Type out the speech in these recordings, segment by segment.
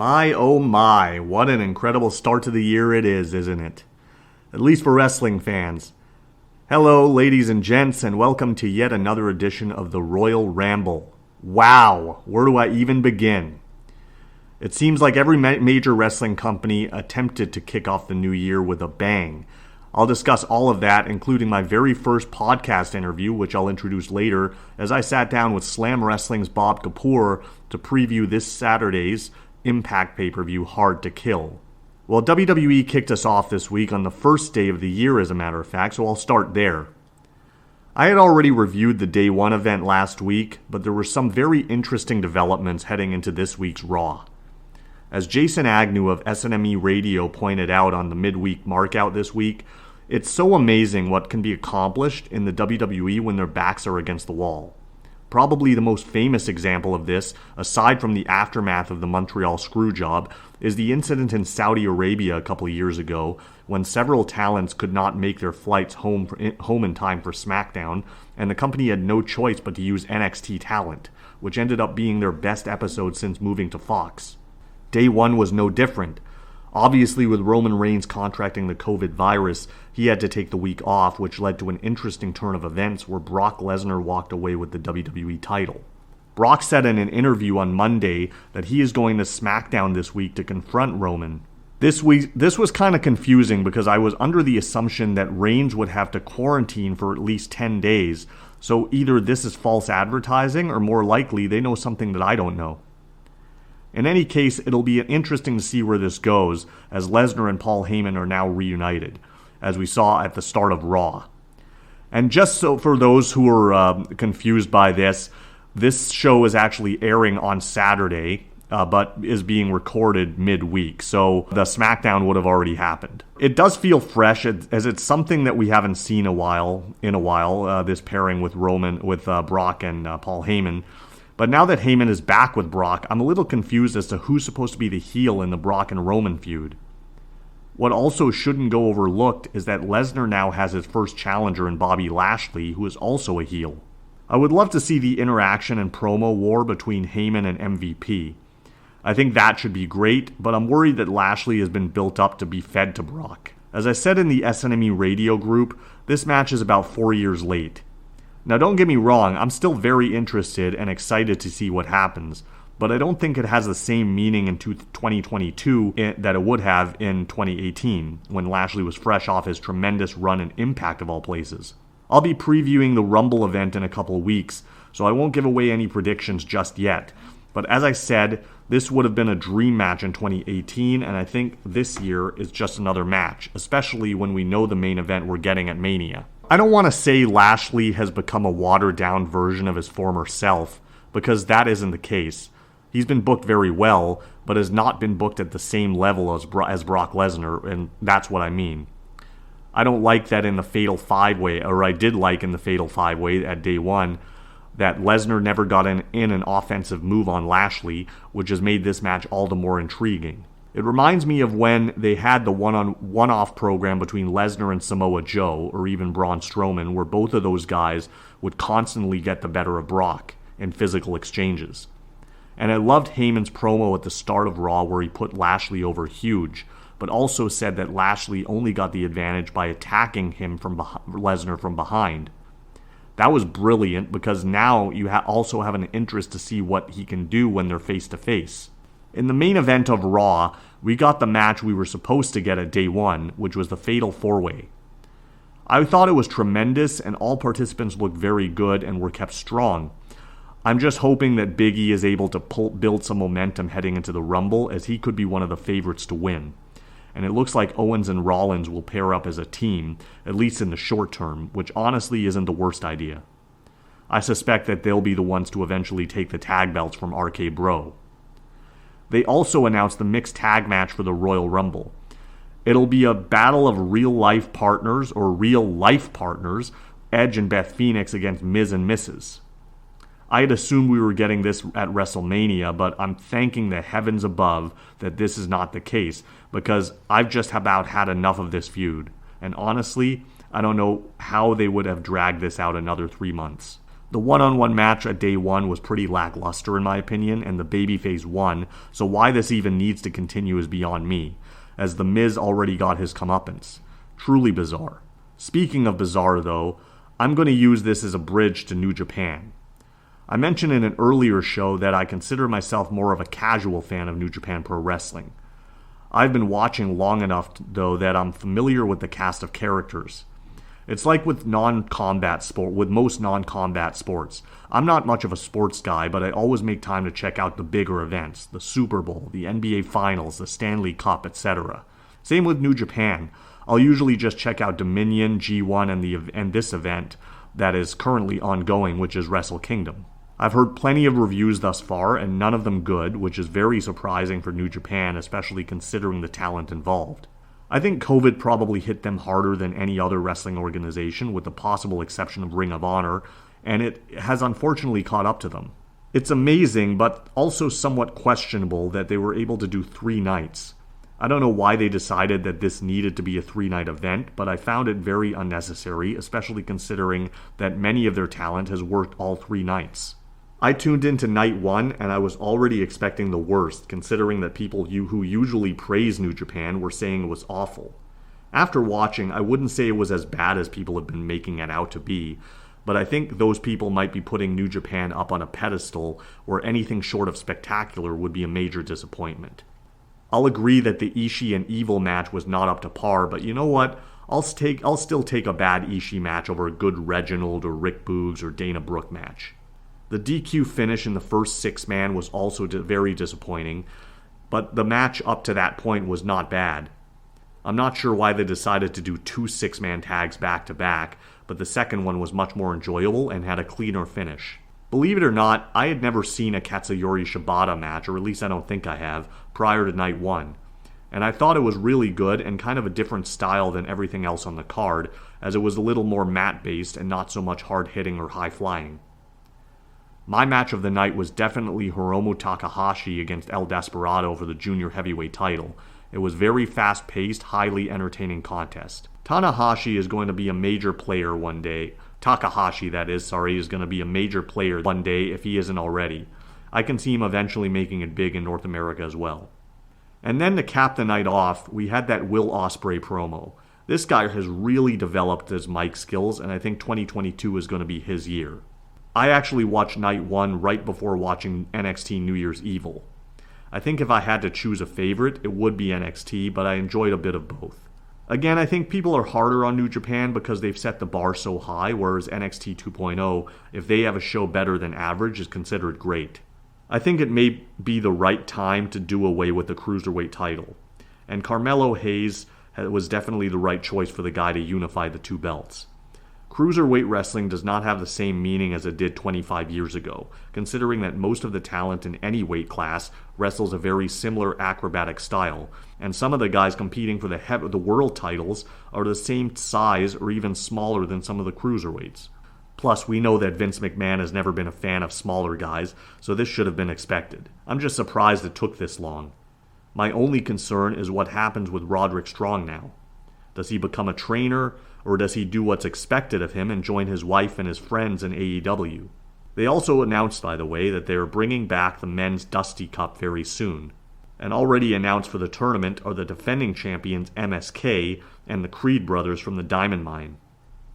My oh my, what an incredible start to the year it is, isn't it? At least for wrestling fans. Hello, ladies and gents, and welcome to yet another edition of the Royal Ramble. Wow, where do I even begin? It seems like every major wrestling company attempted to kick off the new year with a bang. I'll discuss all of that, including my very first podcast interview, which I'll introduce later, as I sat down with Slam Wrestling's Bob Kapur to preview this Saturday's Impact pay-per-view, Hard to Kill. Well, WWE kicked us off this week on the first day of the year, as a matter of fact, so I'll start there. I had already reviewed the Day 1 event last week, but there were some very interesting developments heading into this week's Raw. As Jason Agnew of SNME Radio pointed out on the midweek markout this week, it's so amazing what can be accomplished in the WWE when their backs are against the wall. Probably the most famous example of this, aside from the aftermath of the Montreal Screwjob, is the incident in Saudi Arabia a couple of years ago when several talents could not make their flights home in time for SmackDown, and the company had no choice but to use NXT talent, which ended up being their best episode since moving to Fox. Day 1 was no different. Obviously, with Roman Reigns contracting the COVID virus, he had to take the week off, which led to an interesting turn of events where Brock Lesnar walked away with the WWE title. Brock said in an interview on Monday that he is going to SmackDown this week to confront Roman. This was kind of confusing because I was under the assumption that Reigns would have to quarantine for at least 10 days, so either this is false advertising or more likely they know something that I don't know. In any case, it'll be interesting to see where this goes, as Lesnar and Paul Heyman are now reunited, as we saw at the start of Raw. And just so for those who are confused by this show is actually airing on Saturday, but is being recorded midweek, so the SmackDown would have already happened. It does feel fresh, as it's something that we haven't seen in a while, this pairing with Brock and Paul Heyman. But now that Heyman is back with Brock, I'm a little confused as to who's supposed to be the heel in the Brock and Roman feud. What also shouldn't go overlooked is that Lesnar now has his first challenger in Bobby Lashley, who is also a heel. I would love to see the interaction and promo war between Heyman and MVP. I think that should be great, but I'm worried that Lashley has been built up to be fed to Brock. As I said in the SNME Radio group, this match is about 4 years late. Now don't get me wrong, I'm still very interested and excited to see what happens, but I don't think it has the same meaning in 2022 that it would have in 2018, when Lashley was fresh off his tremendous run in Impact of all places. I'll be previewing the Rumble event in a couple of weeks, so I won't give away any predictions just yet, but as I said, this would have been a dream match in 2018, and I think this year is just another match, especially when we know the main event we're getting at Mania. I don't want to say Lashley has become a watered-down version of his former self, because that isn't the case. He's been booked very well, but has not been booked at the same level as Brock Lesnar, and that's what I mean. I don't like that in the Fatal 5-Way, or I did like in the Fatal 5-Way at Day 1, that Lesnar never got in an offensive move on Lashley, which has made this match all the more intriguing. It reminds me of when they had the one-off program between Lesnar and Samoa Joe, or even Braun Strowman, where both of those guys would constantly get the better of Brock in physical exchanges. And I loved Heyman's promo at the start of Raw where he put Lashley over huge, but also said that Lashley only got the advantage by attacking him from Lesnar from behind. That was brilliant because now you also have an interest to see what he can do when they're face-to-face. In the main event of Raw, we got the match we were supposed to get at Day 1, which was the Fatal 4-Way. I thought it was tremendous, and all participants looked very good and were kept strong. I'm just hoping that Big E is able to build some momentum heading into the Rumble, as he could be one of the favorites to win. And it looks like Owens and Rollins will pair up as a team, at least in the short term, which honestly isn't the worst idea. I suspect that they'll be the ones to eventually take the tag belts from RK Bro. They also announced the mixed tag match for the Royal Rumble. It'll be a battle of real-life partners, Edge and Beth Phoenix against Miz and Mrs. I had assumed we were getting this at WrestleMania, but I'm thanking the heavens above that this is not the case, because I've just about had enough of this feud. And honestly, I don't know how they would have dragged this out another 3 months. The one-on-one match at day 1 was pretty lackluster in my opinion, and the babyface won, so why this even needs to continue is beyond me, as The Miz already got his comeuppance. Truly bizarre. Speaking of bizarre though, I'm going to use this as a bridge to New Japan. I mentioned in an earlier show that I consider myself more of a casual fan of New Japan Pro Wrestling. I've been watching long enough though that I'm familiar with the cast of characters. It's like with most non-combat sports. I'm not much of a sports guy, but I always make time to check out the bigger events, the Super Bowl, the NBA Finals, the Stanley Cup, etc. Same with New Japan. I'll usually just check out Dominion, G1, and this event that is currently ongoing, which is Wrestle Kingdom. I've heard plenty of reviews thus far, and none of them good, which is very surprising for New Japan, especially considering the talent involved. I think COVID probably hit them harder than any other wrestling organization, with the possible exception of Ring of Honor, and it has unfortunately caught up to them. It's amazing, but also somewhat questionable that they were able to do 3 nights. I don't know why they decided that this needed to be a 3-night event, but I found it very unnecessary, especially considering that many of their talent has worked all 3 nights. I tuned into night 1 and I was already expecting the worst, considering that people who usually praise New Japan were saying it was awful. After watching, I wouldn't say it was as bad as people have been making it out to be, but I think those people might be putting New Japan up on a pedestal where anything short of spectacular would be a major disappointment. I'll agree that the Ishii and Evil match was not up to par, but you know what? I'll still take a bad Ishii match over a good Reginald or Rick Boogs or Dana Brooke match. The DQ finish in the first 6-man was also very disappointing, but the match up to that point was not bad. I'm not sure why they decided to do 2 6-man tags back to back, but the second one was much more enjoyable and had a cleaner finish. Believe it or not, I had never seen a Katsuyori Shibata match, or at least I don't think I have, prior to night 1. And I thought it was really good and kind of a different style than everything else on the card, as it was a little more mat-based and not so much hard-hitting or high-flying. My match of the night was definitely Hiromu Takahashi against El Desperado for the junior heavyweight title. It was very fast-paced, highly entertaining contest. Tanahashi is going to be a major player one day. Takahashi, is going to be a major player one day if he isn't already. I can see him eventually making it big in North America as well. And then to cap the night off, we had that Will Ospreay promo. This guy has really developed his mic skills, and I think 2022 is going to be his year. I actually watched night 1 right before watching NXT New Year's Evil. I think if I had to choose a favorite, it would be NXT, but I enjoyed a bit of both. Again, I think people are harder on New Japan because they've set the bar so high, whereas NXT 2.0, if they have a show better than average, is considered great. I think it may be the right time to do away with the Cruiserweight title, and Carmelo Hayes was definitely the right choice for the guy to unify the 2 belts. Cruiserweight wrestling does not have the same meaning as it did 25 years ago, considering that most of the talent in any weight class wrestles a very similar acrobatic style, and some of the guys competing for the world titles are the same size or even smaller than some of the cruiserweights. Plus, we know that Vince McMahon has never been a fan of smaller guys, so this should have been expected. I'm just surprised it took this long. My only concern is what happens with Roderick Strong now. Does he become a trainer, or does he do what's expected of him and join his wife and his friends in AEW? They also announced, by the way, that they are bringing back the men's Dusty Cup very soon. And already announced for the tournament are the defending champions MSK and the Creed brothers from the Diamond Mine.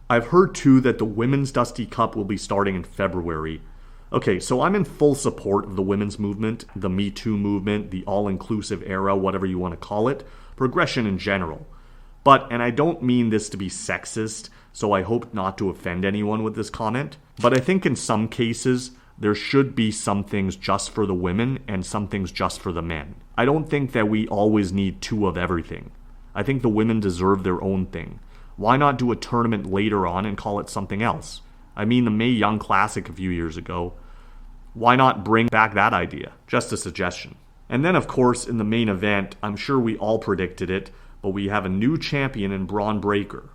I've heard too that the women's Dusty Cup will be starting in February. Okay, so I'm in full support of the women's movement, the Me Too movement, the all-inclusive era, whatever you want to call it, progression in general. But, and I don't mean this to be sexist, so I hope not to offend anyone with this comment, but I think in some cases, there should be some things just for the women and some things just for the men. I don't think that we always need 2 of everything. I think the women deserve their own thing. Why not do a tournament later on and call it something else? I mean, the Mae Young Classic a few years ago. Why not bring back that idea? Just a suggestion. And then, of course, in the main event, I'm sure we all predicted it, but we have a new champion in Braun Breaker.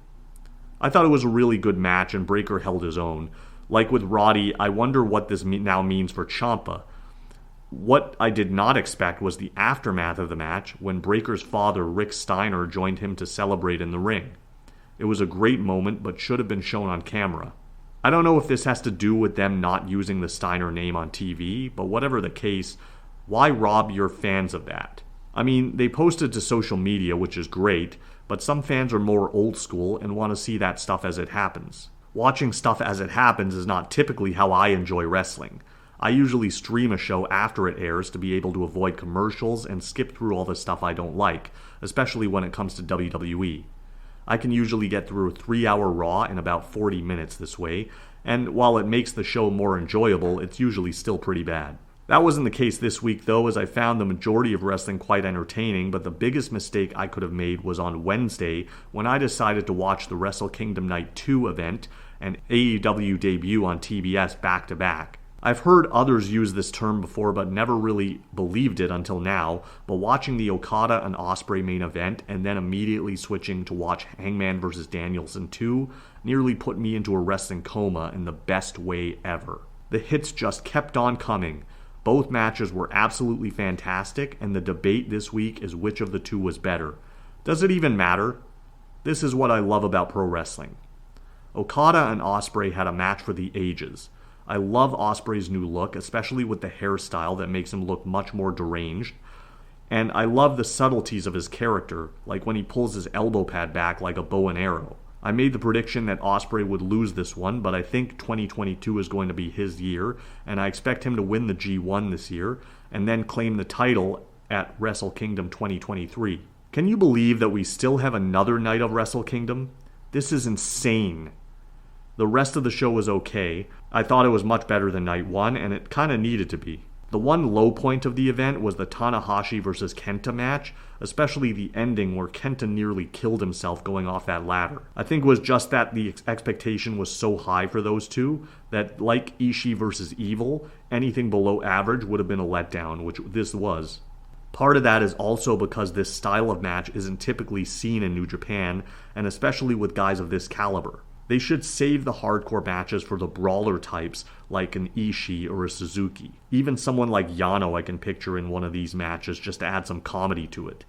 I thought it was a really good match, and Breaker held his own. Like with Roddy, I wonder what this now means for Ciampa. What I did not expect was the aftermath of the match, when Breaker's father, Rick Steiner, joined him to celebrate in the ring. It was a great moment, but should have been shown on camera. I don't know if this has to do with them not using the Steiner name on TV, but whatever the case, why rob your fans of that? I mean, they posted to social media, which is great, but some fans are more old school and want to see that stuff as it happens. Watching stuff as it happens is not typically how I enjoy wrestling. I usually stream a show after it airs to be able to avoid commercials and skip through all the stuff I don't like, especially when it comes to WWE. I can usually get through a 3-hour Raw in about 40 minutes this way, and while it makes the show more enjoyable, it's usually still pretty bad. That wasn't the case this week though, as I found the majority of wrestling quite entertaining, but the biggest mistake I could have made was on Wednesday when I decided to watch the Wrestle Kingdom Night 2 event and AEW debut on TBS back-to-back. I've heard others use this term before but never really believed it until now, but watching the Okada and Ospreay main event and then immediately switching to watch Hangman vs. Danielson 2 nearly put me into a wrestling coma in the best way ever. The hits just kept on coming. Both matches were absolutely fantastic, and the debate this week is which of the two was better. Does it even matter? This is what I love about pro wrestling. Okada and Ospreay had a match for the ages. I love Ospreay's new look, especially with the hairstyle that makes him look much more deranged. And I love the subtleties of his character, like when he pulls his elbow pad back like a bow and arrow. I made the prediction that Ospreay would lose this one, but I think 2022 is going to be his year, and I expect him to win the G1 this year, and then claim the title at Wrestle Kingdom 2023. Can you believe that we still have another night of Wrestle Kingdom? This is insane. The rest of the show was okay. I thought it was much better than night 1, and it kind of needed to be. The one low point of the event was the Tanahashi vs. Kenta match, especially the ending where Kenta nearly killed himself going off that ladder. I think it was just that the expectation was so high for those two that, like Ishii vs. Evil, anything below average would have been a letdown, which this was. Part of that is also because this style of match isn't typically seen in New Japan, and especially with guys of this caliber. They should save the hardcore matches for the brawler types like an Ishii or a Suzuki. Even someone like Yano I can picture in one of these matches just to add some comedy to it.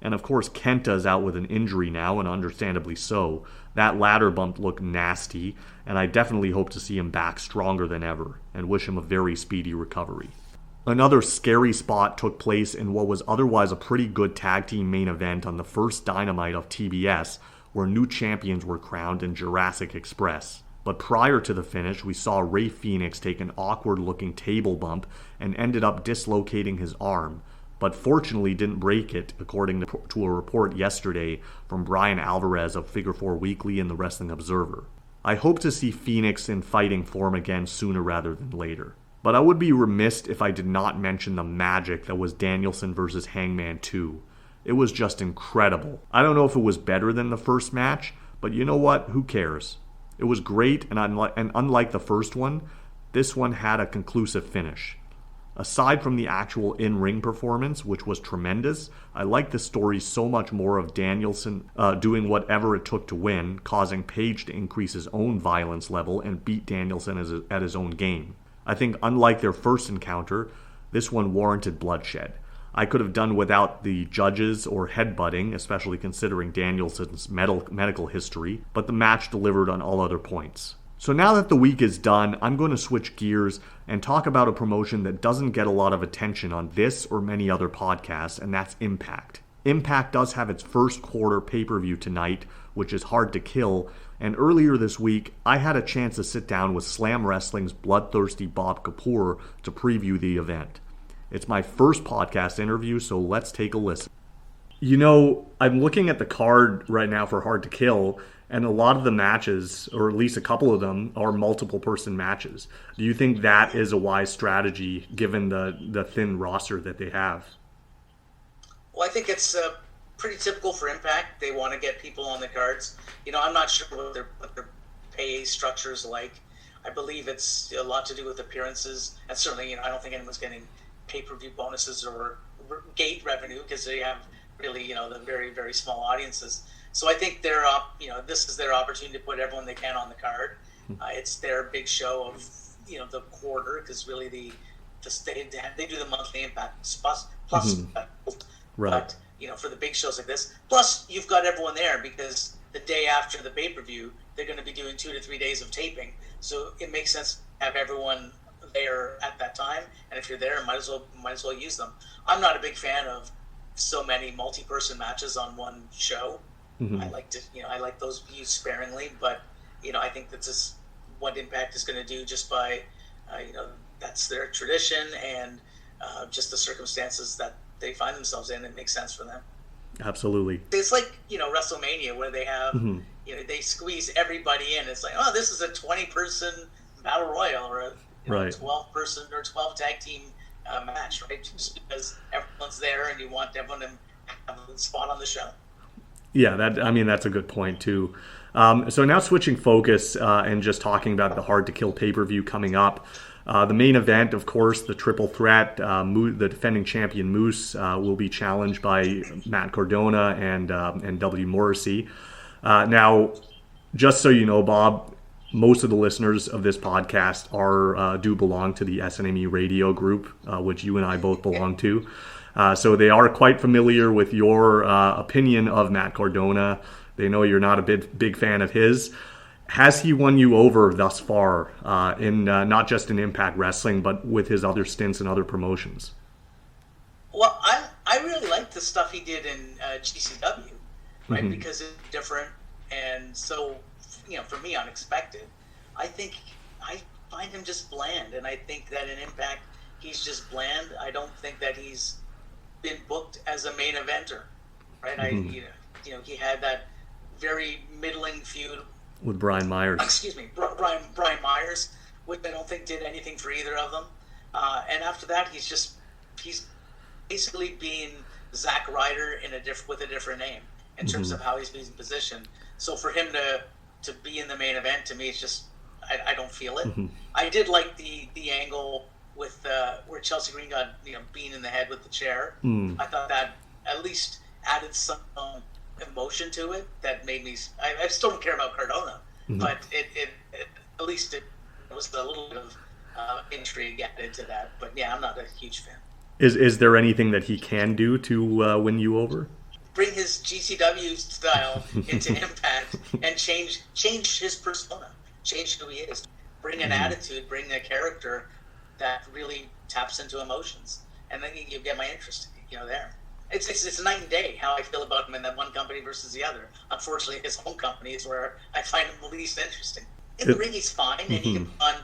And of course Kenta is out with an injury now, and understandably so. That ladder bump looked nasty, and I definitely hope to see him back stronger than ever, and wish him a very speedy recovery. Another scary spot took place in what was otherwise a pretty good tag team main event on the first Dynamite of TBS, where new champions were crowned in Jurassic Express. But prior to the finish, we saw Rey Fenix take an awkward-looking table bump and ended up dislocating his arm, but fortunately didn't break it, according to a report yesterday from Brian Alvarez of Figure 4 Weekly and the Wrestling Observer. I hope to see Fenix in fighting form again sooner rather than later. But I would be remiss if I did not mention the magic that was Danielson vs. Hangman 2. It was just incredible. I don't know if it was better than the first match, but you know what? Who cares? It was great, and unlike the first one, this one had a conclusive finish. Aside from the actual in-ring performance, which was tremendous, I liked the story so much more of Danielson doing whatever it took to win, causing Page to increase his own violence level and beat Danielson at his own game. I think unlike their first encounter, this one warranted bloodshed. I could have done without the judges or headbutting, especially considering Danielson's medical history, but the match delivered on all other points. So now that the week is done, I'm going to switch gears and talk about a promotion that doesn't get a lot of attention on this or many other podcasts, and that's Impact. Impact does have its first quarter pay-per-view tonight, which is Hard to Kill, and earlier this week, I had a chance to sit down with Slam Wrestling's bloodthirsty Bob Kapur to preview the event. It's my first podcast interview, so let's take a listen. You know, I'm looking at the card right now for Hard to Kill, and a lot of the matches, or at least a couple of them, are multiple person matches. Do you think that is a wise strategy given the thin roster that they have? Well, I think it's pretty typical for Impact. They want to get people on the cards. You know, I'm not sure what their pay structure is like. I believe it's a lot to do with appearances, and certainly, you know, I don't think anyone's getting pay-per-view bonuses or gate revenue because they have really, you know, the very, very small audiences. So I think they're this is their opportunity to put everyone they can on the card. It's their big show of, you know, the quarter, because really they do the monthly Impact plus right. But, you know, for the big shows like this, plus you've got everyone there because the day after the pay-per-view, they're going to be doing 2 to 3 days of taping. So it makes sense to have everyone there at that time, and if you're there, might as well use them. I'm not a big fan of so many multi-person matches on one show. I like those used sparingly, but I think that's just what Impact is going to do just by that's their tradition and just the circumstances that they find themselves in. It makes sense for them. Absolutely. It's like WrestleMania, where they have they squeeze everybody in. It's like, oh, this is a 20-person battle royal or a 12-person or 12 tag team match, right? Just because everyone's there and you want everyone to have a spot on the show. Yeah, that's a good point too. So now switching focus and just talking about the Hard to Kill pay-per-view coming up. The main event, of course, the triple threat. The defending champion Moose will be challenged by Matt Cardona and W. Morrissey. Now, just so you know, Bob, most of the listeners of this podcast do belong to the SNME radio group, which you and I both belong to. So they are quite familiar with your opinion of Matt Cardona. They know you're not a big fan of his. Has he won you over thus far in not just in Impact Wrestling, but with his other stints and other promotions? Well, I really like the stuff he did in GCW, right? Because it's different and so, for me, unexpected. I find him just bland, and I think that in Impact he's just bland. I don't think that he's been booked as a main eventer, right? He had that very middling feud with Brian Myers. Excuse me, Brian Myers, which I don't think did anything for either of them. And after that, he's basically being Zack Ryder with a different name in terms of how he's being positioned. So for him to be in the main event, to me, it's just I don't feel it. I did like the angle with where Chelsea Green got beaten in the head with the chair. I thought that at least added some emotion to it that made me. I still don't care about Cardona, but it at least it was a little bit of intrigue added to that. But yeah, I'm not a huge fan. Is there anything that he can do to win you over? Bring his GCW style into Impact and change his persona, change who he is. Bring an attitude, bring a character that really taps into emotions, and then you get my interest. There. It's night and day how I feel about him in that one company versus the other. Unfortunately, his home company is where I find him the least interesting. In the ring, he's fine, and he can put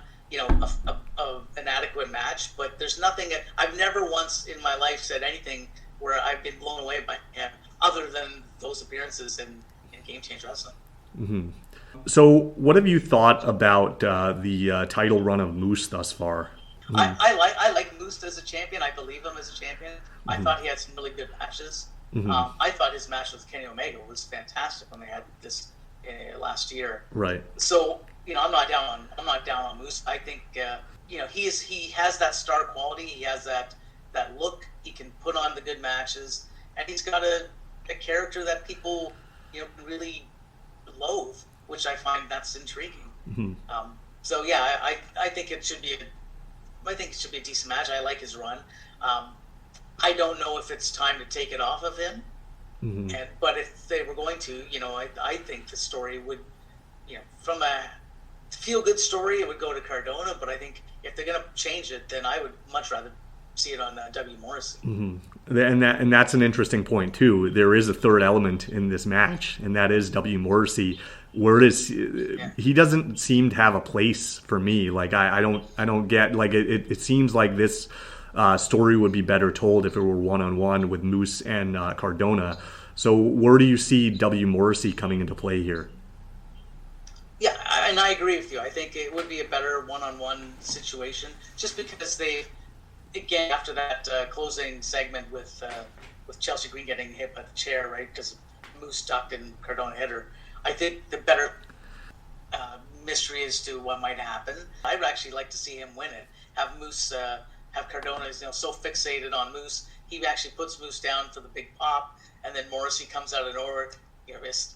on an adequate match. But there's nothing. I've never once in my life said anything where I've been blown away by him, other than those appearances in Game Change Wrestling. So, what have you thought about the title run of Moose thus far? I like Moose as a champion. I believe him as a champion. I thought he had some really good matches. I thought his match with Kenny Omega was fantastic when they had this last year. Right. So I'm not down on Moose. I think he has that star quality. He has that look. He can put on the good matches, and he's got a character that people really loathe, which I find that's intriguing. So yeah, I think it should be a decent match. I like his run. I don't know if it's time to take it off of him, but if they were going to, I think the story would, from a feel-good story, it would go to Cardona. But I think if they're going to change it, then I would much rather see it on W. Morrison. And that's an interesting point too. There is a third element in this match, and that is W. Morrissey. He doesn't seem to have a place for me. Like I don't get, like it seems like this story would be better told if it were one-on-one with Moose and Cardona. So where do you see W. Morrissey coming into play here? Yeah, and I agree with you. I think it would be a better one-on-one situation, just because they, again, after that closing segment with Chelsea Green getting hit by the chair, right, because Moose ducked and Cardona hit her. I think the better mystery as to what might happen. I'd actually like to see him win it. Have Moose, have Cardona, so fixated on Moose, he actually puts Moose down for the big pop, and then Morrissey comes out of nowhere,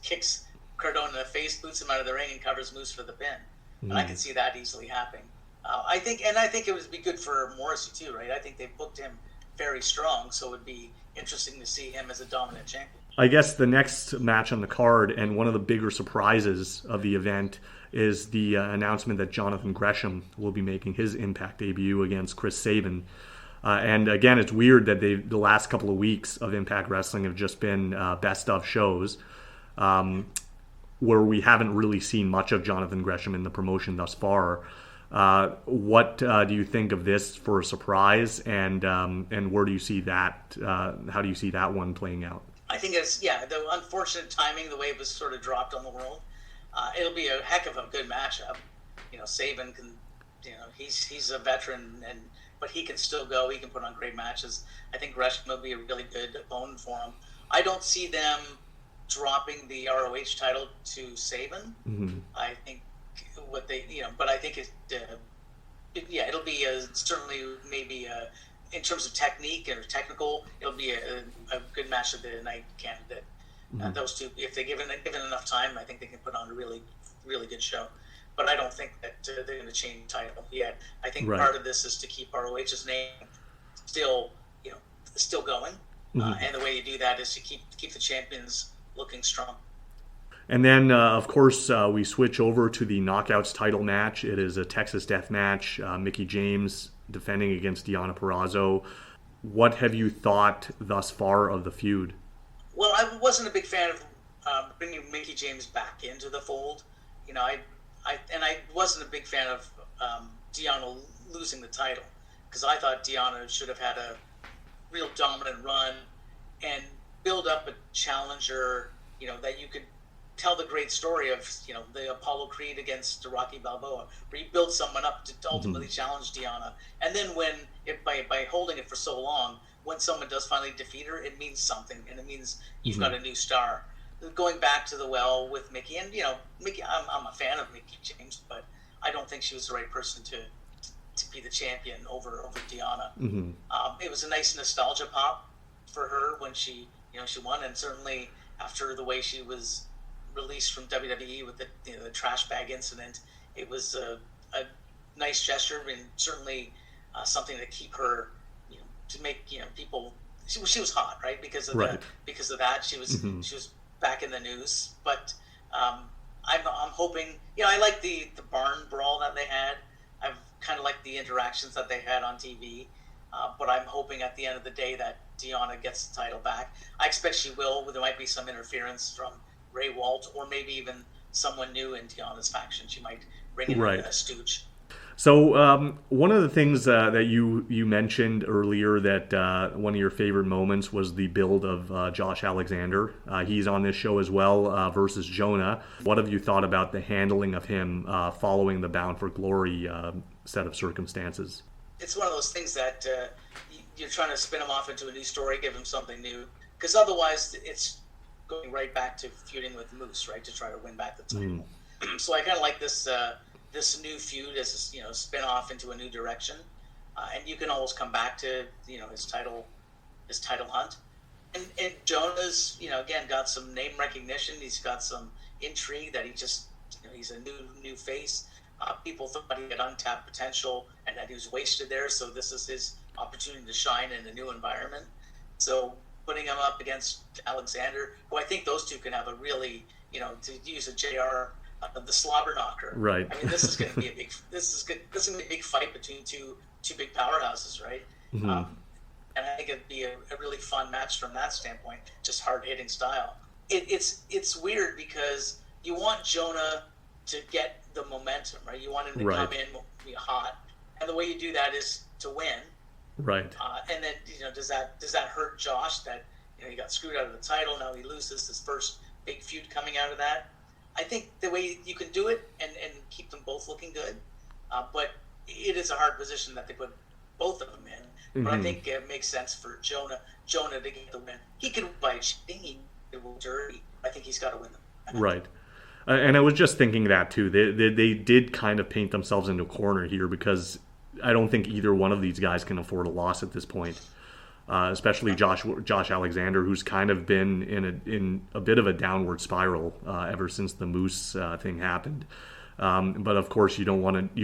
kicks Cardona in the face, boots him out of the ring, and covers Moose for the pin. And I can see that easily happening. I think it would be good for Morrissey too, right? I think they booked him very strong, so it would be interesting to see him as a dominant champion. I guess the next match on the card, and one of the bigger surprises of the event, is the announcement that Jonathan Gresham will be making his Impact debut against Chris Sabin. And again, it's weird that the last couple of weeks of Impact Wrestling have just been best of shows, where we haven't really seen much of Jonathan Gresham in the promotion thus far. What do you think of this for a surprise, and where do you see that? How do you see that one playing out? I think it's the unfortunate timing, the way it was sort of dropped on the world. It'll be a heck of a good matchup. Sabin can, he's a veteran, but he can still go. He can put on great matches. I think Gresham will be a really good opponent for him. I don't see them dropping the ROH title to Sabin. Mm-hmm. I think what they, but I think it'll be certainly maybe in terms of technique or technical, it'll be a good match of the night candidate. Mm-hmm. Those two, if they're given enough time, I think they can put on a really, really good show. But I don't think that they're going to change the title yet. I think part of this is to keep ROH's name still going, mm-hmm. And the way you do that is to keep the champions looking strong. And then, of course, we switch over to the Knockouts title match. It is a Texas Death Match. Mickie James defending against Deonna Purrazzo. What have you thought thus far of the feud? Well, I wasn't a big fan of bringing Mickie James back into the fold. I wasn't a big fan of Deonna losing the title, because I thought Deonna should have had a real dominant run and build up a challenger, that you could tell the great story of, the Apollo Creed against Rocky Balboa, where you build someone up to ultimately challenge Deonna. And then by holding it for so long, when someone does finally defeat her, it means something, and it means you've got a new star. Going back to the well with Mickie, and Mickie, I'm a fan of Mickie James, but I don't think she was the right person to be the champion over Deonna. Mm-hmm. It was a nice nostalgia pop for her when she won, and certainly after the way she was released from WWE with the trash bag incident, it was a nice gesture, and certainly something to keep her, to make people. She was hot, right? Because of that, she was mm-hmm. she was back in the news. But I'm hoping. I like the barn brawl that they had. I've kind of liked the interactions that they had on TV. But I'm hoping at the end of the day that Deonna gets the title back. I expect she will. There might be some interference from Ray Walt, or maybe even someone new in Deonna's faction. She might bring in a stooge. So one of the things that you mentioned earlier, that one of your favorite moments was the build of Josh Alexander. He's on this show as well, versus Jonah. What have you thought about the handling of him following the Bound for Glory set of circumstances? It's one of those things that you're trying to spin him off into a new story, give him something new, because otherwise it's going right back to feuding with Moose, right, to try to win back the title. So I kind of like this new feud as a spin off into a new direction, and you can always come back to his title hunt. And Jonah's again got some name recognition. He's got some intrigue that he's a new face. People thought he had untapped potential and that he was wasted there. So this is his opportunity to shine in a new environment. So putting him up against Alexander, who I think those two can have a really, to use a JR, the slobber knocker. Right. I mean, this is going to be a big fight between two big powerhouses, right? Mm-hmm. And I think it'd be a really fun match from that standpoint, just hard hitting style. It's weird because you want Jonah to get the momentum, right? You want him to come in, be hot, and the way you do that is to win. Right. And then does that hurt Josh that he got screwed out of the title? Now he loses his first big feud coming out of that. I think the way you can do it and keep them both looking good, but it is a hard position that they put both of them in. Mm-hmm. But I think it makes sense for Jonah to get the win. He could win by cheating, he could win dirty. I think he's got to win them. Right. And I was just thinking that too. They did kind of paint themselves into a corner here, because I don't think either one of these guys can afford a loss at this point. Especially Josh Alexander, who's kind of been in a bit of a downward spiral ever since the Moose thing happened. But of course, you don't want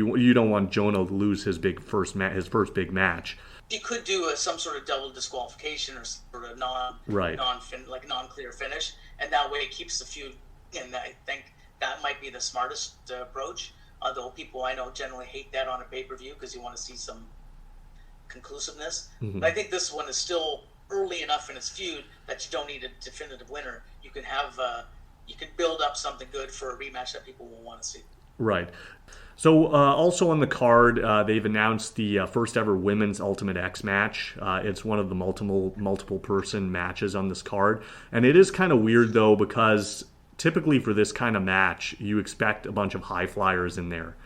Jonah to lose his first big match. You could do some sort of double disqualification or sort of non-clear finish, and that way it keeps the feud. And I think that might be the smartest approach. Although people I know generally hate that on a pay-per-view because you want to see some conclusiveness. Mm-hmm. But I think this one is still early enough in its feud that you don't need a definitive winner. You can have you can build up something good for a rematch that people will want to see. Right. So also on the card, they've announced the first ever women's Ultimate X match. It's one of the multiple person matches on this card, and it is kind of weird though because typically for this kind of match, you expect a bunch of high flyers in there.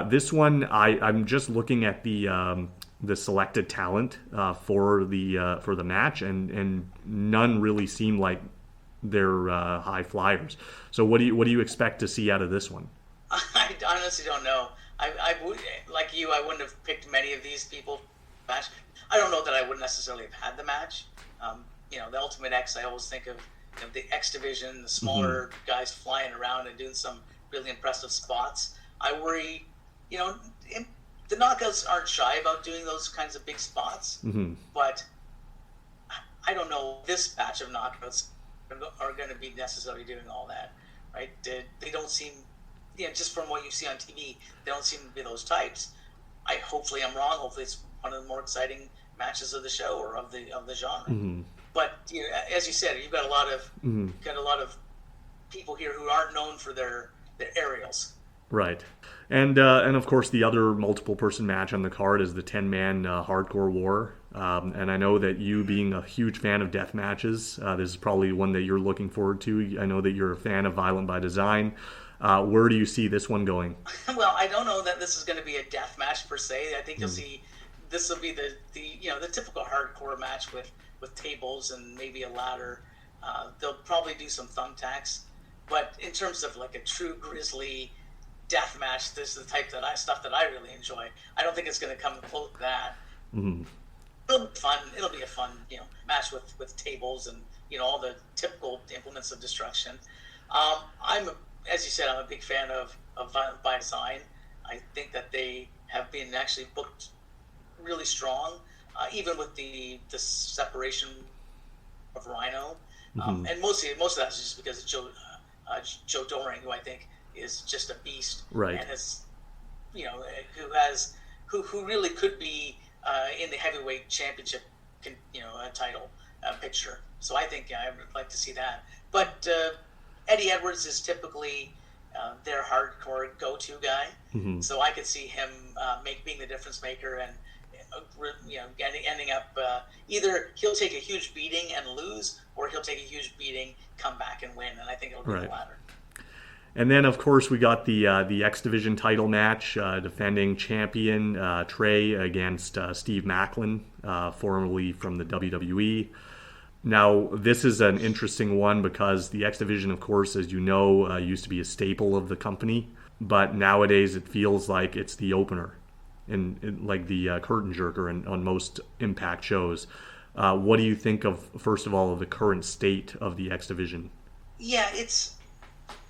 This one, I'm just looking at the selected talent for the match, and none really seem like they're high flyers. So what do you expect to see out of this one? I honestly don't know. I would, like you, I wouldn't have picked many of these people. Match. I don't know that I would necessarily have had the match. The Ultimate X, I always think of the X Division, the smaller guys flying around and doing some really impressive spots. I worry, the knockouts aren't shy about doing those kinds of big spots, but I don't know this batch of knockouts are going to be necessarily doing all that, right? They don't seem, just from what you see on TV, they don't seem to be those types. Hopefully I'm wrong. Hopefully it's one of the more exciting matches of the show or of the genre. Mm-hmm. But as you said, you've got a lot of people here who aren't known for their aerials. Right. And of course the other multiple person match on the card is the 10-man Hardcore War. And I know that you being a huge fan of death matches, this is probably one that you're looking forward to. I know that you're a fan of Violent by Design. Where do you see this one going? Well, I don't know that this is going to be a death match per se. I think you'll see this will be the typical hardcore match with tables and maybe a ladder. They'll probably do some thumbtacks, but in terms of like a true grisly death match, this is the type stuff that I really enjoy. I don't think it's going to come close to that. Mm-hmm. It'll be fun. It'll be a fun match with tables and all the typical implements of destruction. As you said, I'm a big fan of Violent by Design. I think that they have been actually booked really strong, even with the separation of Rhino, and most of that is just because of Joe Doring, who I think is just a beast, right? And has who really could be in the heavyweight championship, title picture. So I think I would like to see that, but. Eddie Edwards is typically their hardcore go-to guy, so I could see him being the difference maker, and ending up either he'll take a huge beating and lose, or he'll take a huge beating, come back and win, and I think it'll be the latter. And then, of course, we got the X Division title match, defending champion Trey against Steve Macklin, formerly from the WWE. Now, this is an interesting one because the X Division, of course, as you know, used to be a staple of the company. But nowadays it feels like it's the opener and like the curtain jerker on most Impact shows. What do you think of, first of all, of the current state of the X Division? Yeah, it's,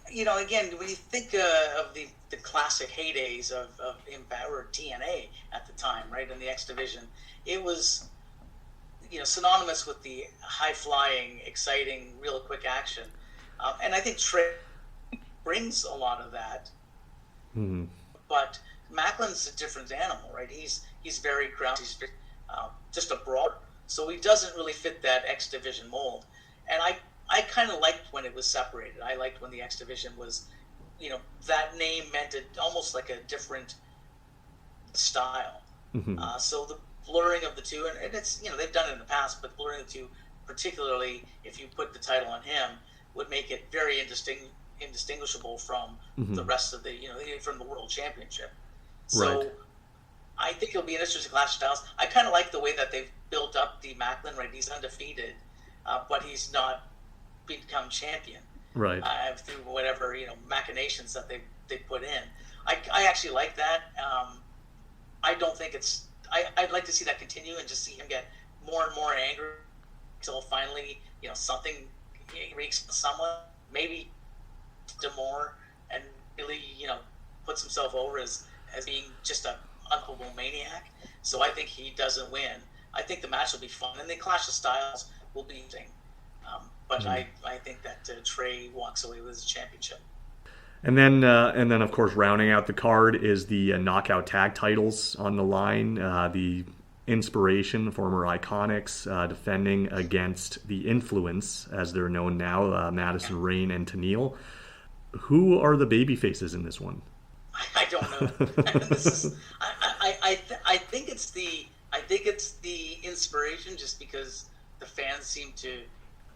again, when you think of the classic heydays of Impact or TNA at the time, right, in the X Division, it was... synonymous with the high-flying, exciting, real quick action. And I think Trey brings a lot of that. Mm-hmm. But Macklin's a different animal, right? He's very grounded. He's just a broad. So he doesn't really fit that X Division mold. And I kind of liked when it was separated. I liked when the X Division was, that name meant almost like a different style. Mm-hmm. So the blurring of the two, and it's they've done it in the past, but blurring the two, particularly if you put the title on him, would make it very indistinguishable from the rest of the from the World Championship. So I think it'll be an interesting clash of styles. I kind of like the way that they've built up the Macklin. Right, he's undefeated, but he's not become champion. Right. Through whatever machinations that they put in. I actually like that. I don't think it's. I'd like to see that continue and just see him get more and more angry until finally, something reeks someone, maybe more, and really, puts himself over as being just an unbelievable maniac. So I think he doesn't win. I think the match will be fun, and the clash of styles will be interesting. But I think that Trey walks away with his championship. And then, of course, rounding out the card is the knockout tag titles on the line. The Inspiration, former Iconics, defending against the Influence, as they're known now, Madison Rayne and Tenille. Who are the baby faces in this one? I don't know. I think it's the Inspiration, just because the fans seem to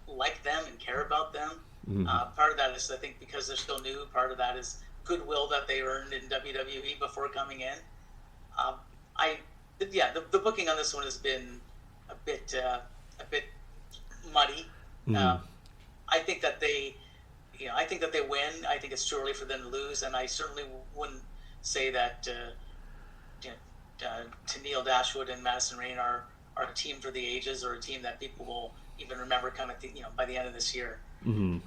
like them and care about them. Mm-hmm. Part of that is, I think, because they're still new. Part of that is goodwill that they earned in WWE before coming in. The booking on this one has been a bit muddy. Mm-hmm. I think that they win. I think it's too early for them to lose, and I certainly wouldn't say that Tenille Dashwood and Madison Rayne are a team for the ages, or a team that people will even remember coming by the end of this year. Mm-hmm.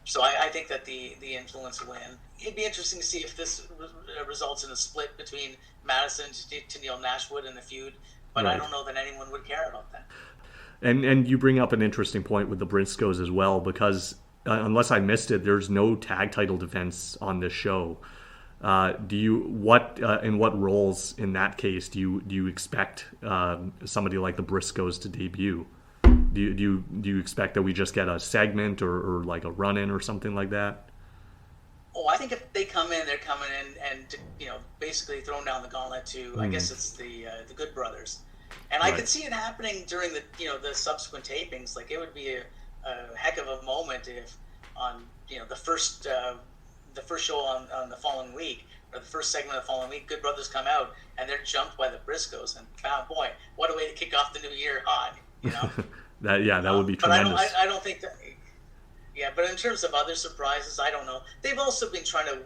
So I think that the Influence win. It'd be interesting to see if this results in a split between Madison, Tenille, Dashwood in the feud, but right. I don't know that anyone would care about that. And you bring up an interesting point with the Briscoes as well, because unless I missed it, there's no tag title defense on this show. In what roles in that case do you expect somebody like the Briscoes to debut? Do you expect that we just get a segment or like a run-in or something like that? Oh, I think if they come in, they're coming in and basically throwing down the gauntlet to I guess it's the Good Brothers, and right. I could see it happening during the subsequent tapings. Like, it would be a heck of a moment if on the first show on the following week, or the first segment of the following week, Good Brothers come out and they're jumped by the Briscoes, and boy, what a way to kick off the new year hot, that would be tremendous. But I don't think that. Yeah, but in terms of other surprises, I don't know. They've also been trying to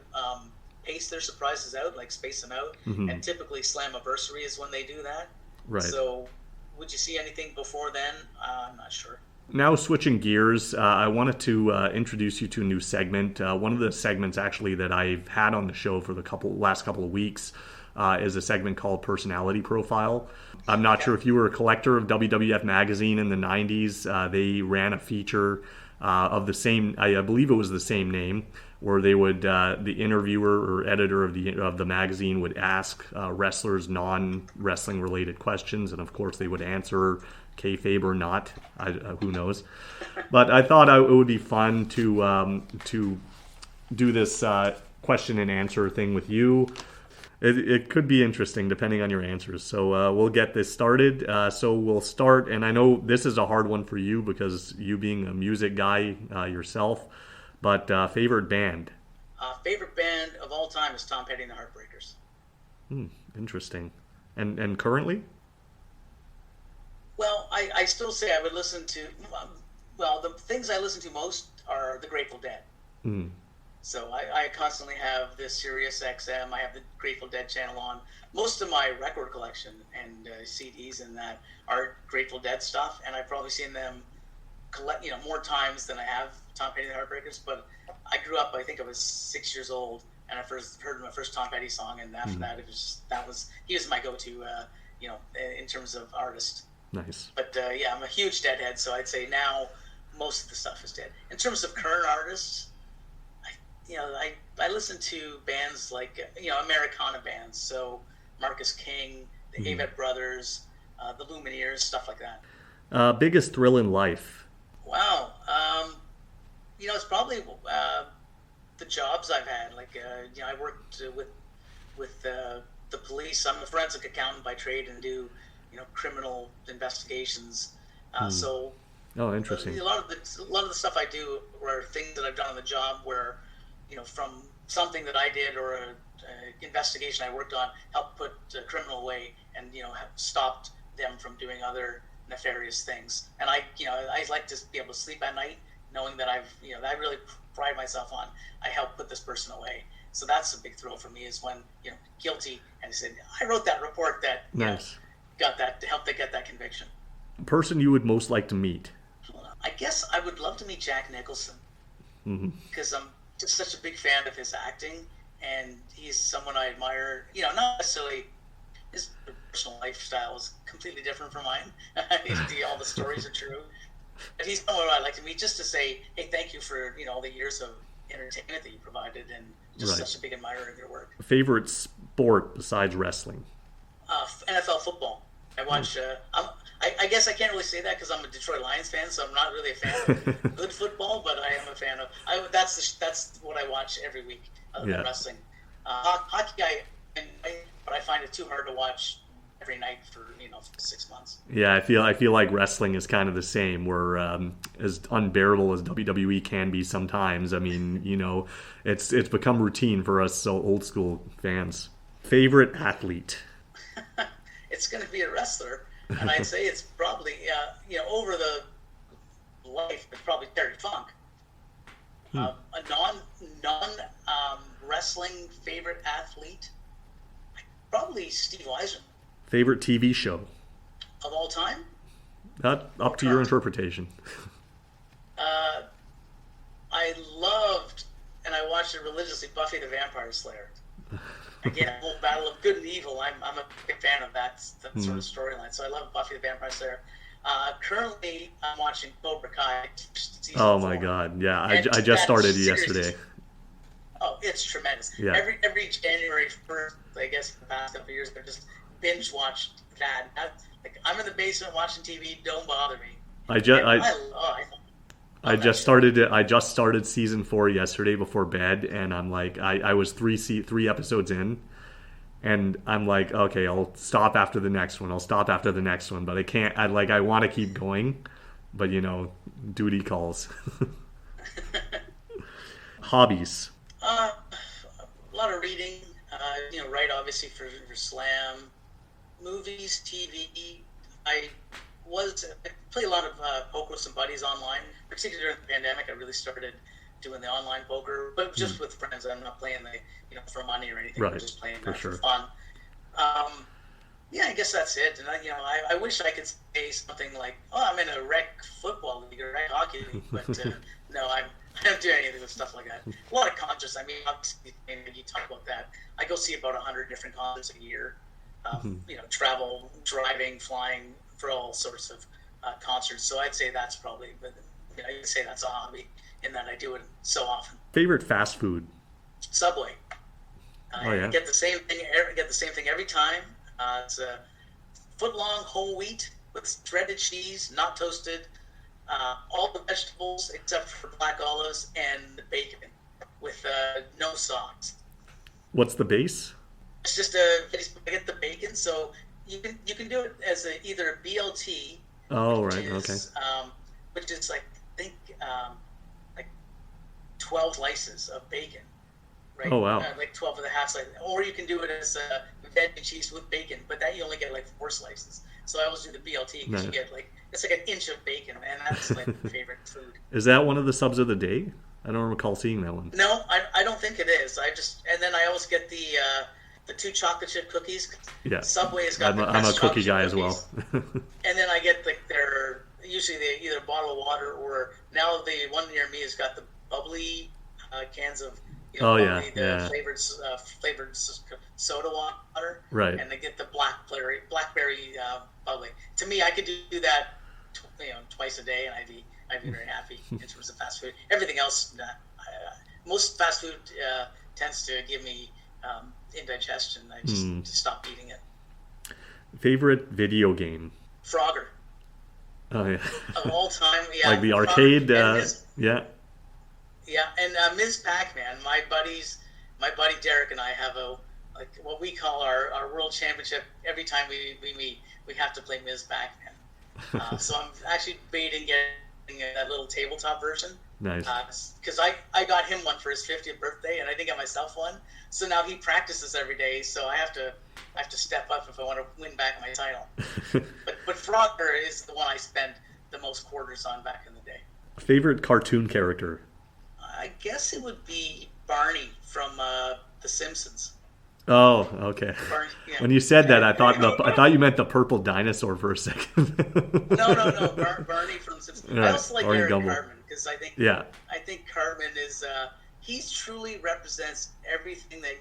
pace their surprises out, like space them out, mm-hmm. and typically Slammiversary is when they do that. Right. So, would you see anything before then? I'm not sure. Now, switching gears, I wanted to introduce you to a new segment. One of the segments, actually, that I've had on the show for the last couple of weeks is a segment called Personality Profile. I'm not sure if you were a collector of WWF Magazine in the 90s. They ran a feature of the same, I believe it was the same name, where they would, the interviewer or editor of the magazine would ask wrestlers non-wrestling related questions, and of course they would answer kayfabe or not, who knows. But I thought it would be fun to do this question and answer thing with you. It could be interesting depending on your answers. So we'll get this started. So we'll start, and I know this is a hard one for you because you being a music guy yourself, but favorite band? Favorite band of all time is Tom Petty and the Heartbreakers. Interesting. And currently? Well, I still say I would listen to, the things I listen to most are the Grateful Dead. So I constantly have the Sirius XM. I have the Grateful Dead channel on. Most of my record collection and CDs and that are Grateful Dead stuff, and I've probably seen them more times than I have Tom Petty and the Heartbreakers. But I grew up, I think I was 6 years old, and I first heard my first Tom Petty song, and after that, he was my go-to, in terms of artist. Nice. But I'm a huge Deadhead, so I'd say now most of the stuff is Dead. In terms of current artists, I listen to bands like Americana bands, so Marcus King, the Avett Brothers, the Lumineers, stuff like that. Biggest thrill in life? Wow, it's probably the jobs I've had. Like I worked with the police. I'm a forensic accountant by trade and do criminal investigations. So interesting. A lot of the stuff I do are things that I've done on the job where from something that I did or a investigation I worked on helped put a criminal away and have stopped them from doing other nefarious things. And I like to be able to sleep at night knowing that I really pride myself on I helped put this person away. So that's a big thrill for me, is when guilty and I said I wrote that report that nice. Got that to help they get that conviction. Person you would most like to meet? I guess I would love to meet Jack Nicholson, because I'm just such a big fan of his acting, and he's someone I admire. Not necessarily his personal lifestyle is completely different from mine. All the stories are true, but he's someone I'd like to meet just to say, hey, thank you for all the years of entertainment that you provided, and just such a big admirer of your work. Favorite sport besides wrestling? NFL football. I watch. I guess I can't really say that because I'm a Detroit Lions fan, so I'm not really a fan of good football, but I am a fan of. That's what I watch every week. Wrestling, hockey. But I find it too hard to watch every night for 6 months. Yeah, I feel like wrestling is kind of the same. Where as unbearable as WWE can be sometimes. I mean, it's become routine for us old school fans. Favorite athlete? It's going to be a wrestler, and I'd say it's probably over the life, it's probably Terry Funk. A non wrestling favorite athlete, probably Steve Eisner. Favorite TV show of all time? Up to your interpretation. I loved, and I watched it religiously, Buffy the Vampire Slayer. Again, a whole battle of good and evil. I'm a big fan of that sort of storyline. So I love Buffy the Vampire Slayer. Currently, I'm watching Cobra Kai. Oh my God! Yeah, I just started yesterday. Oh, it's tremendous. Yeah. Every January 1st, I guess, the past couple of years, I've just binge watched that. I'm in the basement watching TV. Don't bother me. I just started season 4 yesterday before bed, and I'm like, I was three episodes in, and I'm like, okay, I'll stop after the next one. But I can't. I want to keep going, but duty calls. Hobbies. A lot of reading. Write obviously for Slam. Movies, TV. I play a lot of poker with some buddies online, particularly during the pandemic. I really started doing the online poker, but just with friends. I'm not playing for money or anything. Right. I'm just playing for sure. fun. I guess that's it. And I wish I could say something like, "Oh, I'm in a rec football league or rec hockey league," but no, I don't do anything with stuff like that. A lot of concerts. I mean, obviously, you talk about that. I go see about 100 different concerts a year. Travel, driving, flying for all sorts of concerts. So I'd say that's probably, but I can say that's a hobby in that I do it so often. Favorite fast food? Subway. I get the same thing. Every time. It's a foot-long whole wheat with shredded cheese, not toasted. All the vegetables except for black olives and the bacon with no sauce. What's the base? It's just I get the bacon, so you can do it as either a BLT. Oh, right, okay. Which is like 12 slices of bacon, right? Oh wow. Like 12 and a half slices, or you can do it as veggie cheese with bacon, but that you only get like 4 slices. So I always do the BLT because you get it's like an inch of bacon, and that's like my favorite food. Is that one of the subs of the day? I don't recall seeing that one. No, I don't think it is. And then I always get the 2 chocolate chip cookies. Yeah. Subway has got I'm a cookie guy as well. And then I get their usually either a bottle of water, or now the one near me has got the bubbly cans of flavored soda water. Right. And they get the blackberry bubbly. To me, I could do that twice a day, and I'd be very happy in terms of fast food. Everything else, most fast food tends to give me indigestion. I just stop eating it. Favorite video game? Frogger. Oh yeah. Of all time, yeah. Like the arcade, yeah. Yeah, and Ms. Pac-Man. My buddy Derek and I have what we call our world championship. Every time we meet, we have to play Ms. Pac-Man. So I'm actually debating getting that little tabletop version. Nice. Because I got him one for his 50th birthday, and I didn't get myself one. So now he practices every day. So I have to step up if I want to win back my title. but Frogger is the one I spent the most quarters on back in the day. Favorite cartoon character? I guess it would be Barney from The Simpsons. Oh, okay. Barney, yeah. When you said that, I thought you meant the purple dinosaur for a second. No. Barney from The Simpsons. Yeah, I also like Eric Cartman because I think Cartman is he truly represents everything that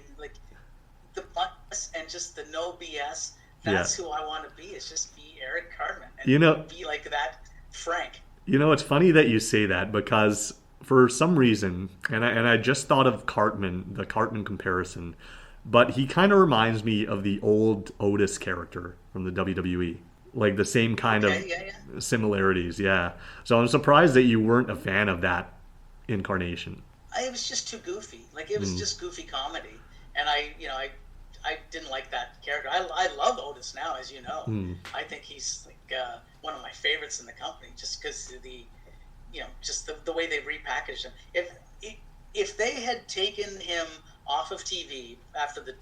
the bluntness and just the no BS. That's who I want to be. It's just be Eric Cartman and be like that frank. It's funny that you say that because for some reason, and I just thought of Cartman, the Cartman comparison, but he kind of reminds me of the old Otis character from the WWE. Like the same kind of similarities, yeah. So I'm surprised that you weren't a fan of that incarnation. It was just too goofy. Like it was just goofy comedy, and I didn't like that character. I love Otis now, as you know. I think he's like one of my favorites in the company, just because just the way they repackaged him. If they had taken him off of TV after the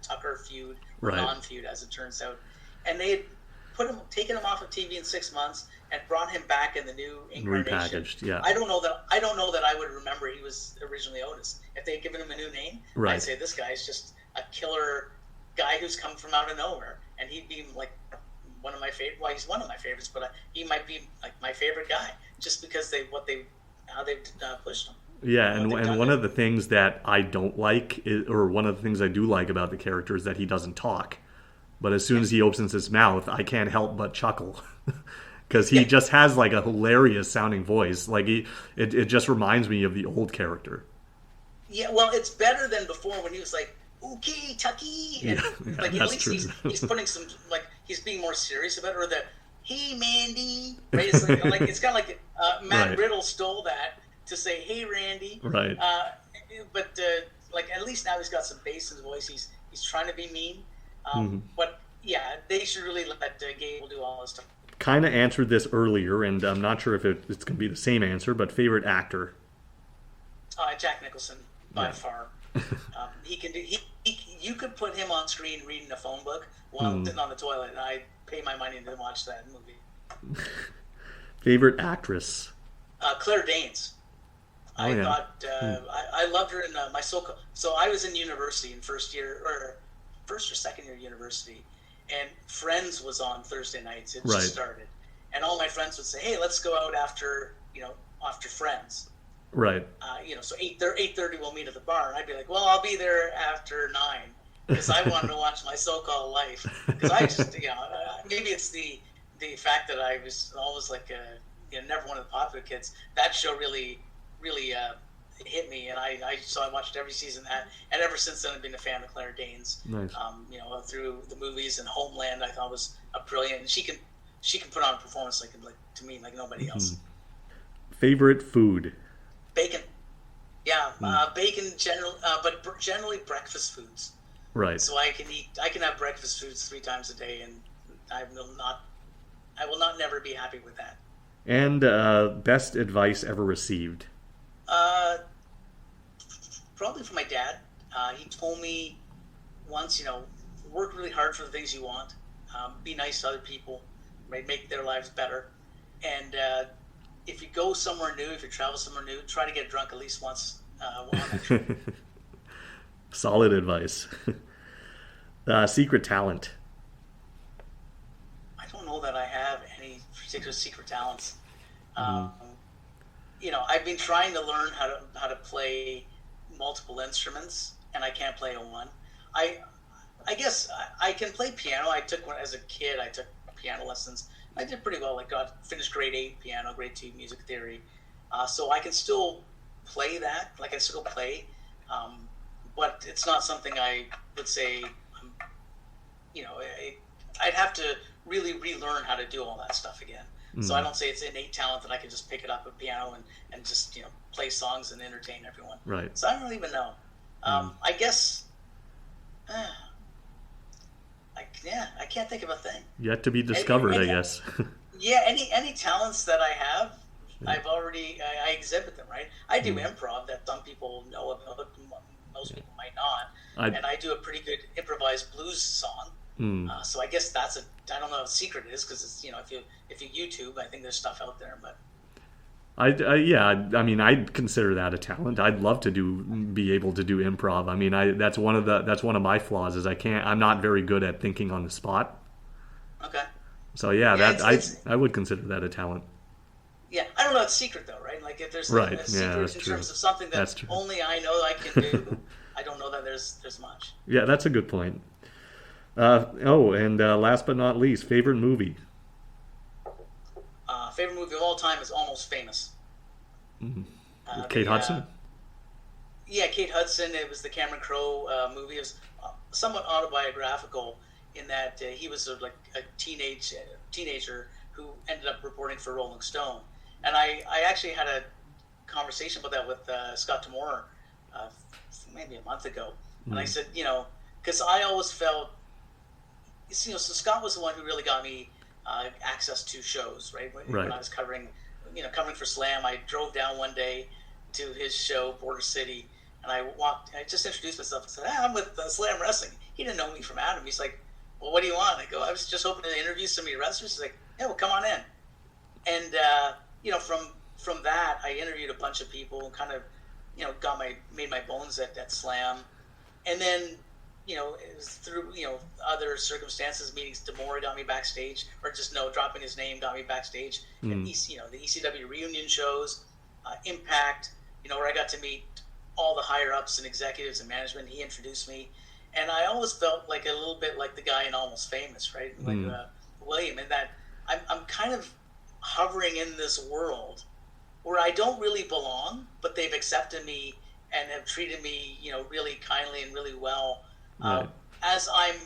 Tucker feud, or non-feud as it turns out, and they had taken him off of TV in 6 months and brought him back in the new incarnation. Repackaged, yeah. I don't know that I would remember he was originally Otis. If they had given him a new name, I'd say this guy is just a killer guy who's come from out of nowhere, and he'd be like one of my favorite. Well, he's one of my favorites, but he might be like my favorite guy just because how they've pushed him. Yeah, and one of the things that I don't like, or one of the things I do like about the character is that he doesn't talk. But as soon as he opens his mouth, I can't help but chuckle. Because he just has like a hilarious sounding voice. Like it just reminds me of the old character. Yeah, well, it's better than before when he was like, "Okay, Tucky," and like at least he's putting some, like, he's being more serious about it. Or the "Hey, Mandy," right? It's like it's kind of like Matt Riddle stole that to say "Hey, Randy," right? But like at least now he's got some bass in his voice. He's trying to be mean, but yeah, they should really let Gable do all this stuff. Kind of answered this earlier, and I'm not sure if it's going to be the same answer, but favorite actor? Jack Nicholson, by far. He can do. You could put him on screen reading a phone book while sitting on the toilet, and I'd pay my money to watch that movie. Favorite actress? Claire Danes. I thought I loved her in my so. So I was in university in first or second year university, and Friends was on Thursday nights. It just started, and all my friends would say, "Hey, let's go out after Friends." Right. So 8:30 we'll meet at the bar, and I'd be like, "Well, I'll be there after 9 because I wanted to watch My So-Called Life." Because I just, maybe it's the fact that I was always like, never one of the popular kids. That show really hit me, and I watched every season of that, and ever since then I've been a fan of Claire Danes. Nice. Through the movies and Homeland, I thought was a brilliant, and she can put on a performance like to me like nobody else. Favorite food? Bacon. Yeah, bacon but generally breakfast foods. Right. So I can have breakfast foods 3 times a day, and I will not never be happy with that. And best advice ever received? Probably from my dad. He told me once, work really hard for the things you want, be nice to other people, make their lives better, and if you go somewhere new, if you travel somewhere new, try to get drunk at least once on that trip. Solid advice. Secret talent? I don't know that I have any particular secret talents. I've been trying to learn how to play multiple instruments, and I can't play one. I guess I can play piano. I took one as a kid. I took piano lessons. I did pretty well. I finished grade 8 piano, grade 2 music theory. So I can still play that. Like I still play, but it's not something I would say. I'd have to really relearn how to do all that stuff again. So I don't say it's innate talent that I can just pick it up at piano and just play songs and entertain everyone. Right. So I don't even know. I guess. I can't think of a thing. Yet to be discovered, I guess. Yeah, any talents that I have, I've already I exhibit them, right? I do improv that some people know about, most people might not, and I do a pretty good improvised blues song. So I guess I don't know what secret it is, because it's if you YouTube, I think there's stuff out there, but. I'd consider that a talent. I'd love to be able to do improv. I mean, that's one of my flaws is I'm not very good at thinking on the spot. Okay. So I would consider that a talent. Yeah, I don't know. It's secret though, right? Like if there's a secret in terms of something that only I know I can do, I don't know that there's much. Yeah, that's a good point. And last but not least, favorite movie. Favorite movie of all time is Almost Famous. Kate Hudson? Yeah, Kate Hudson. It was the Cameron Crowe movie. It was somewhat autobiographical in that he was like a teenager who ended up reporting for Rolling Stone. And I actually had a conversation about that with Scott Tamora maybe a month ago. And I said, because I always felt, so Scott was the one who really got me access to shows, right? When I was covering for Slam, I drove down one day to his show, Border City, and I just introduced myself and said, I'm with Slam Wrestling. He didn't know me from Adam. He's like, well, what do you want? I go, I was just hoping to interview some of your wrestlers. He's like, yeah, well, come on in. And, from that, I interviewed a bunch of people, kind of, made my bones at Slam. And then, it was through, other circumstances, meetings, Tamora got me backstage, or just, dropping his name got me backstage. And, the ECW reunion shows, Impact, where I got to meet all the higher-ups and executives and management. He introduced me. And I always felt like a little bit like the guy in Almost Famous, right? Like William, in that I'm kind of hovering in this world where I don't really belong, but they've accepted me and have treated me, really kindly and really well. As I'm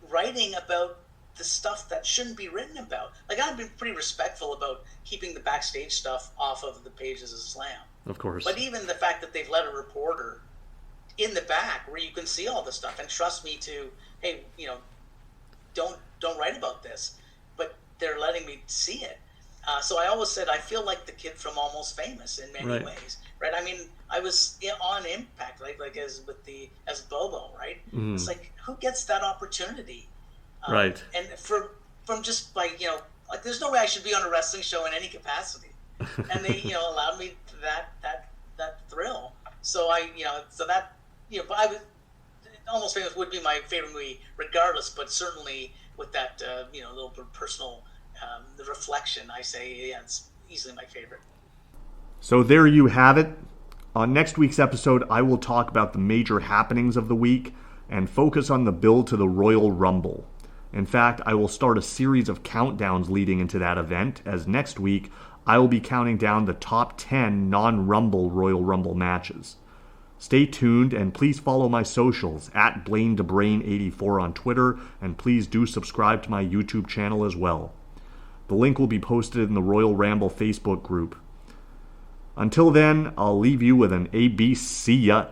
writing about the stuff that shouldn't be written about. Like, I've been pretty respectful about keeping the backstage stuff off of the pages of Slam. Of course. But even the fact that they've let a reporter in the back where you can see all this stuff and trust me to, hey, don't write about this, but they're letting me see it. So I always said I feel like the kid from Almost Famous in many ways, right? I mean, I was on Impact, like as Bobo, right? It's like, who gets that opportunity? Right. And from just by like, there's no way I should be on a wrestling show in any capacity, and they allowed me that thrill. So but I was Almost Famous would be my favorite movie regardless, but certainly with that little bit personal the reflection, I say, yeah, it's easily my favorite. So there you have it. On next week's episode, I will talk about the major happenings of the week and focus on the build to the Royal Rumble. In fact, I will start a series of countdowns leading into that event, as next week I will be counting down the top 10 non-Rumble Royal Rumble matches. Stay tuned and please follow my socials at BlaneDeBrain84 on Twitter, and please do subscribe to my YouTube channel as well. The link will be posted in the Royal Ramble Facebook group. Until then, I'll leave you with an ABC.